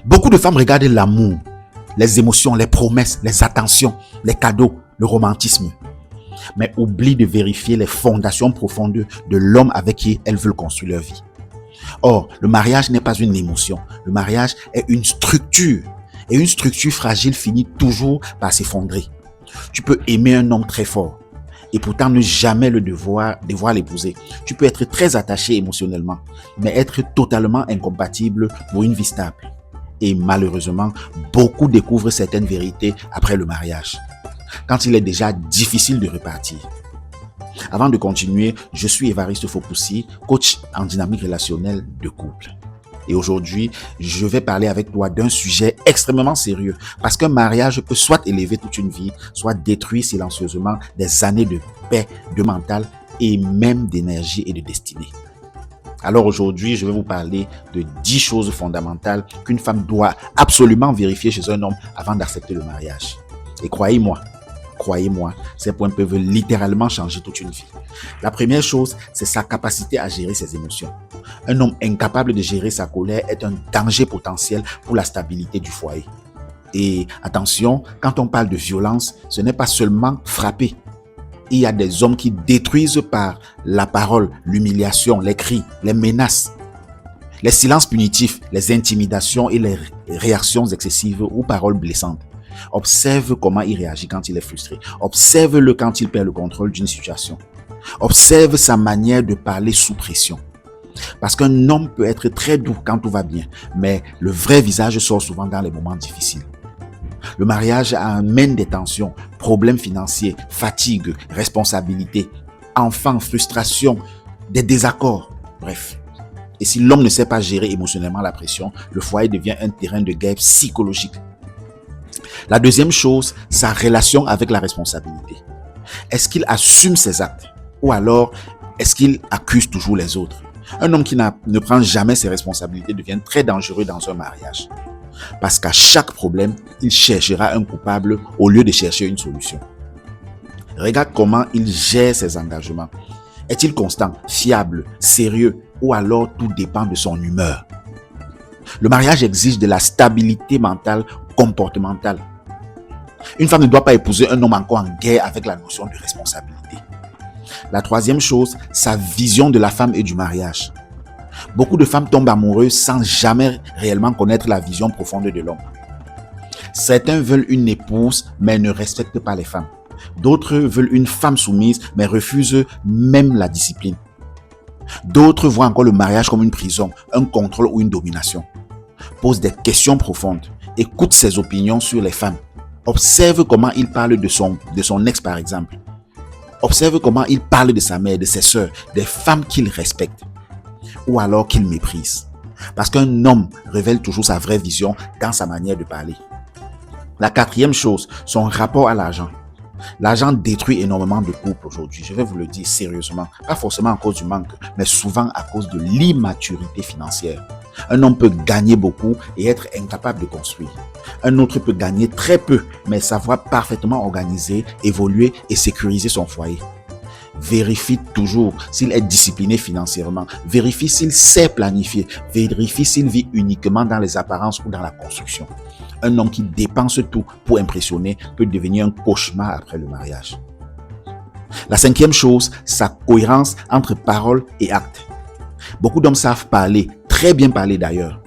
Beaucoup de femmes regardent l'amour, les émotions, les promesses, les attentions, les cadeaux, le romantisme, mais oublient de vérifier les fondations profondes de l'homme avec qui elles veulent construire leur vie. Or, le mariage n'est pas une émotion. Le mariage est une structure. Et une structure fragile finit toujours par s'effondrer. Tu peux aimer un homme très fort et pourtant ne jamais devoir l'épouser. Tu peux être très attaché émotionnellement, mais être totalement incompatible pour une vie stable. Et malheureusement, beaucoup découvrent certaines vérités après le mariage, quand il est déjà difficile de repartir. Avant de continuer, je suis Évariste Fopoussi, coach en dynamique relationnelle de couple. Et aujourd'hui, je vais parler avec toi d'un sujet extrêmement sérieux, parce qu'un mariage peut soit élever toute une vie, soit détruire silencieusement des années de paix, de mental et même d'énergie et de destinée. Alors aujourd'hui, je vais vous parler de 10 choses fondamentales qu'une femme doit absolument vérifier chez un homme avant d'accepter le mariage. Et croyez-moi, ces points peuvent littéralement changer toute une vie. La première chose, c'est sa capacité à gérer ses émotions. Un homme incapable de gérer sa colère est un danger potentiel pour la stabilité du foyer. Et attention, quand on parle de violence, ce n'est pas seulement frapper. Il y a des hommes qui détruisent par la parole, l'humiliation, les cris, les menaces, les silences punitifs, les intimidations et les réactions excessives ou paroles blessantes. Observe comment il réagit quand il est frustré. Observe-le quand il perd le contrôle d'une situation. Observe sa manière de parler sous pression. Parce qu'un homme peut être très doux quand tout va bien, mais le vrai visage sort souvent dans les moments difficiles. Le mariage amène des tensions, problèmes financiers, fatigue, responsabilité, enfants, frustration, des désaccords, bref. Et si l'homme ne sait pas gérer émotionnellement la pression, le foyer devient un terrain de guerre psychologique. La deuxième chose, sa relation avec la responsabilité. Est-ce qu'il assume ses actes ou alors est-ce qu'il accuse toujours les autres? Un homme qui ne prend jamais ses responsabilités devient très dangereux dans un mariage. Parce qu'à chaque problème, il cherchera un coupable au lieu de chercher une solution. Regarde comment il gère ses engagements. Est-il constant, fiable, sérieux ou alors tout dépend de son humeur? Le mariage exige de la stabilité mentale, comportementale. Une femme ne doit pas épouser un homme encore en guerre avec la notion de responsabilité. La troisième chose, sa vision de la femme et du mariage. Beaucoup de femmes tombent amoureuses sans jamais réellement connaître la vision profonde de l'homme. Certains veulent une épouse mais ne respectent pas les femmes. D'autres veulent une femme soumise mais refusent même la discipline. D'autres voient encore le mariage comme une prison, un contrôle ou une domination. Pose des questions profondes. Écoute ses opinions sur les femmes. Observe comment il parle de son ex par exemple. Observe comment il parle de sa mère, de ses sœurs, des femmes qu'il respecte ou alors qu'il méprise. Parce qu'un homme révèle toujours sa vraie vision dans sa manière de parler. La quatrième chose, son rapport à l'argent. L'argent détruit énormément de couples aujourd'hui, je vais vous le dire sérieusement. Pas forcément à cause du manque, mais souvent à cause de l'immaturité financière. Un homme peut gagner beaucoup et être incapable de construire. Un autre peut gagner très peu, mais savoir parfaitement organiser, évoluer et sécuriser son foyer. Vérifie toujours s'il est discipliné financièrement. Vérifie s'il sait planifier. Vérifie s'il vit uniquement dans les apparences ou dans la construction. Un homme qui dépense tout pour impressionner peut devenir un cauchemar après le mariage. La cinquième chose, sa cohérence entre parole et acte. Beaucoup d'hommes savent parler, très bien parler d'ailleurs.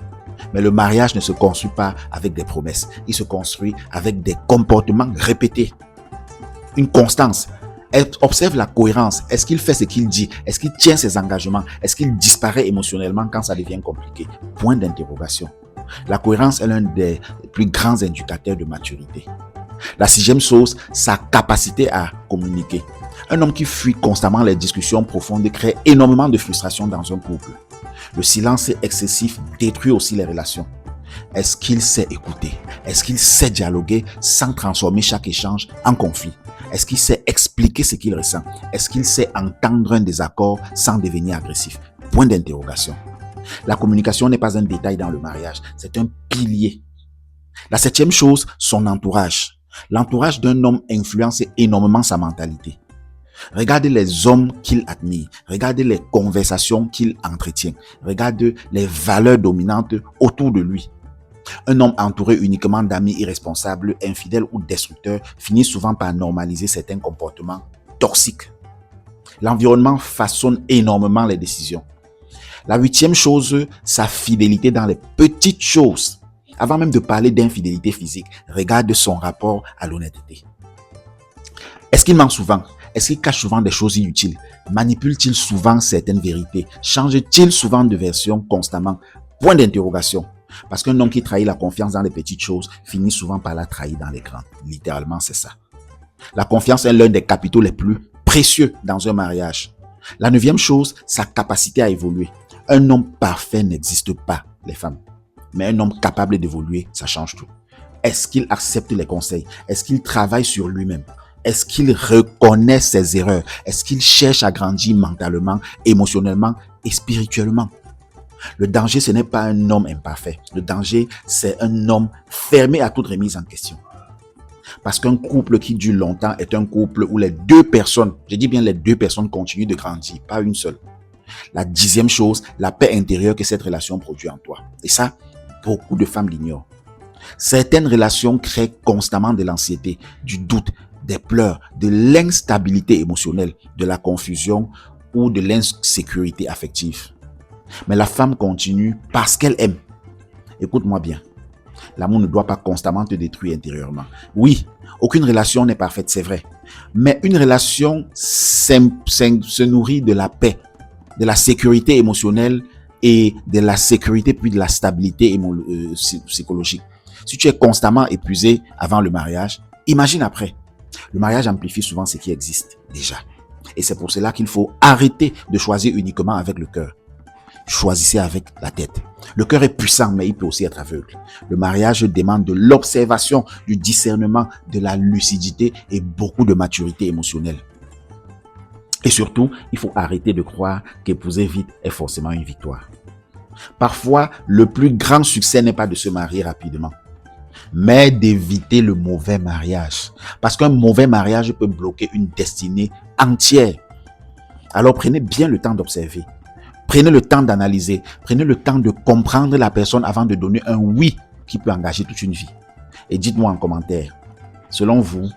Mais le mariage ne se construit pas avec des promesses. Il se construit avec des comportements répétés. Une constance. Observe la cohérence. Est-ce qu'il fait ce qu'il dit? Est-ce qu'il tient ses engagements? Est-ce qu'il disparaît émotionnellement quand ça devient compliqué? Point d'interrogation. La cohérence est l'un des plus grands indicateurs de maturité. La sixième chose, sa capacité à communiquer. Un homme qui fuit constamment les discussions profondes crée énormément de frustration dans un couple. Le silence excessif détruit aussi les relations. Est-ce qu'il sait écouter? Est-ce qu'il sait dialoguer sans transformer chaque échange en conflit? Est-ce qu'il sait expliquer ce qu'il ressent? Est-ce qu'il sait entendre un désaccord sans devenir agressif? Point d'interrogation. La communication n'est pas un détail dans le mariage, c'est un pilier. La septième chose, son entourage. L'entourage d'un homme influence énormément sa mentalité. Regardez les hommes qu'il admire, regardez les conversations qu'il entretient, regardez les valeurs dominantes autour de lui. Un homme entouré uniquement d'amis irresponsables, infidèles ou destructeurs finit souvent par normaliser certains comportements toxiques. L'environnement façonne énormément les décisions. La huitième chose, sa fidélité dans les petites choses. Avant même de parler d'infidélité physique, regarde son rapport à l'honnêteté. Est-ce qu'il ment souvent? Est-ce qu'il cache souvent des choses inutiles? Manipule-t-il souvent certaines vérités? Change-t-il souvent de version constamment? Point d'interrogation. Parce qu'un homme qui trahit la confiance dans les petites choses finit souvent par la trahir dans les grandes. Littéralement, c'est ça. La confiance est l'un des capitaux les plus précieux dans un mariage. La neuvième chose, sa capacité à évoluer. Un homme parfait n'existe pas, les femmes. Mais un homme capable d'évoluer, ça change tout. Est-ce qu'il accepte les conseils? Est-ce qu'il travaille sur lui-même? Est-ce qu'il reconnaît ses erreurs? Est-ce qu'il cherche à grandir mentalement, émotionnellement et spirituellement? Le danger, ce n'est pas un homme imparfait. Le danger, c'est un homme fermé à toute remise en question. Parce qu'un couple qui dure longtemps est un couple où les deux personnes, je dis bien les deux personnes, continuent de grandir, pas une seule. La dixième chose, la paix intérieure que cette relation produit en toi. Et ça, beaucoup de femmes l'ignorent. Certaines relations créent constamment de l'anxiété, du doute, des pleurs, de l'instabilité émotionnelle, de la confusion ou de l'insécurité affective. Mais la femme continue parce qu'elle aime. Écoute-moi bien. L'amour ne doit pas constamment te détruire intérieurement. Oui, aucune relation n'est parfaite, c'est vrai. Mais une relation se nourrit de la paix, de la sécurité émotionnelle et de la sécurité puis de la stabilité psychologique. Si tu es constamment épuisé avant le mariage, imagine après. Le mariage amplifie souvent ce qui existe déjà. Et c'est pour cela qu'il faut arrêter de choisir uniquement avec le cœur. Choisissez avec la tête. Le cœur est puissant, mais il peut aussi être aveugle. Le mariage demande de l'observation, du discernement, de la lucidité et beaucoup de maturité émotionnelle. Et surtout, il faut arrêter de croire qu'épouser vite est forcément une victoire. Parfois, le plus grand succès n'est pas de se marier rapidement, mais d'éviter le mauvais mariage. Parce qu'un mauvais mariage peut bloquer une destinée entière. Alors prenez bien le temps d'observer. Prenez le temps d'analyser. Prenez le temps de comprendre la personne avant de donner un oui qui peut engager toute une vie. Et dites-moi en commentaire, selon vous,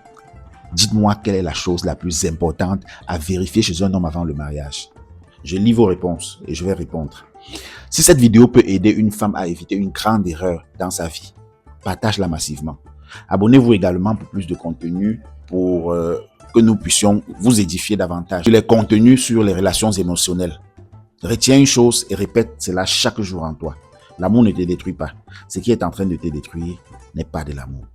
dites-moi quelle est la chose la plus importante à vérifier chez un homme avant le mariage. Je lis vos réponses et je vais répondre. Si cette vidéo peut aider une femme à éviter une grande erreur dans sa vie, partage-la massivement. Abonnez-vous également pour plus de contenu pour que nous puissions vous édifier davantage. Les contenus sur les relations émotionnelles. Retiens une chose et répète cela chaque jour en toi. L'amour ne te détruit pas. Ce qui est en train de te détruire n'est pas de l'amour.